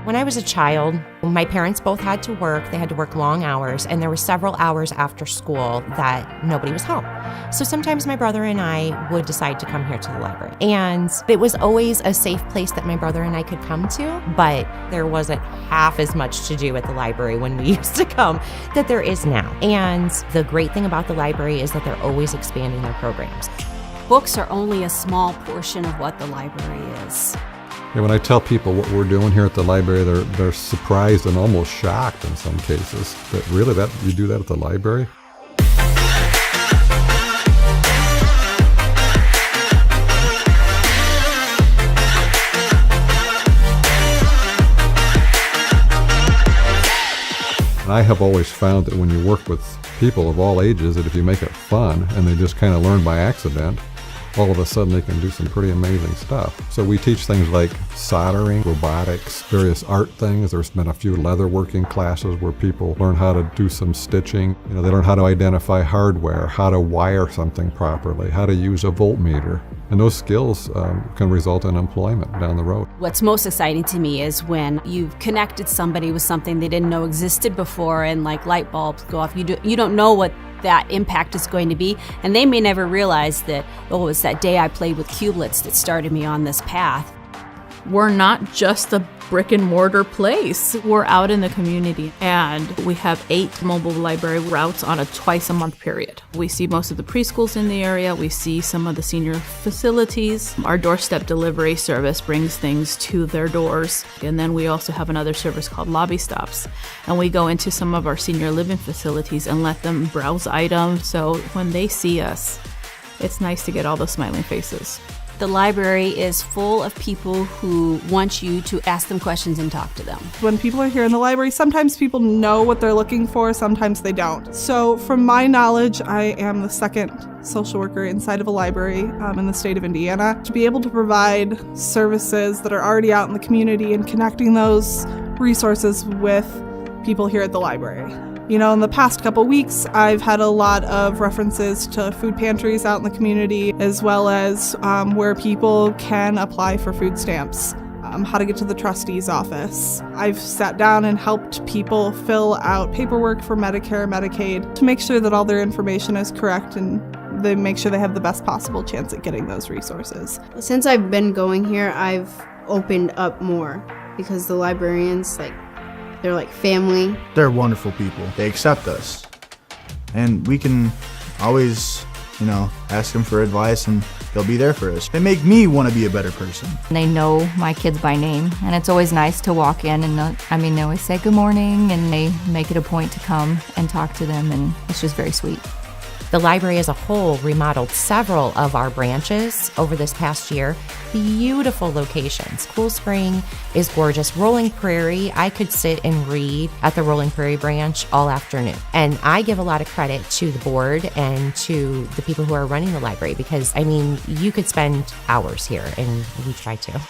When I was a child, my parents both had to work. They had to work long hours, and there were several hours after school that nobody was home. So sometimes my brother and I would decide to come here to the library. And it was always a safe place that my brother and I could come to, but there wasn't half as much to do at the library when we used to come that there is now. And the great thing about the library is that they're always expanding their programs. Books are only a small portion of what the library is. Yeah, when I tell people what we're doing here at the library, they're surprised and almost shocked in some cases that really that you do that at the library. And I have always found that when you work with people of all ages, that if you make it fun and they just kind of learn by accident, all of a sudden they can do some pretty amazing stuff. So we teach things like soldering, robotics, various art things. There's been a few leatherworking classes where people learn how to do some stitching. They learn how to identify hardware, how to wire something properly, how to use a voltmeter. And those skills can result in employment down the road. What's most exciting to me is when you've connected somebody with something they didn't know existed before, and like light bulbs go off. You don't know what that impact is going to be, and they may never realize that, oh, it's that day I played with cubelets that started me on this path. We're not just a brick and mortar place. We're out in the community, and we have 8 mobile library routes on a twice-a-month period. We see most of the preschools in the area. We see some of the senior facilities. Our doorstep delivery service brings things to their doors. And then we also have another service called Lobby Stops. And we go into some of our senior living facilities and let them browse items. So when they see us, it's nice to get all those smiling faces. The library is full of people who want you to ask them questions and talk to them. When people are here in the library, sometimes people know what they're looking for, sometimes they don't. So from my knowledge, I am the second social worker inside of a library in the state of Indiana. To be able to provide services that are already out in the community and connecting those resources with people here at the library. In the past couple weeks, I've had a lot of references to food pantries out in the community, as well as where people can apply for food stamps, how to get to the trustee's office. I've sat down and helped people fill out paperwork for Medicare, Medicaid, to make sure that all their information is correct and they make sure they have the best possible chance at getting those resources. Since I've been going here, I've opened up more because the librarians, they're like family. They're wonderful people. They accept us. And we can always, ask them for advice and they'll be there for us. They make me want to be a better person. They know my kids by name, and it's always nice to walk in and they always say good morning, and they make it a point to come and talk to them, and it's just very sweet. The library as a whole remodeled several of our branches over this past year. Beautiful locations. Cool Spring is gorgeous. Rolling Prairie, I could sit and read at the Rolling Prairie branch all afternoon. And I give a lot of credit to the board and to the people who are running the library because, you could spend hours here, and we try to.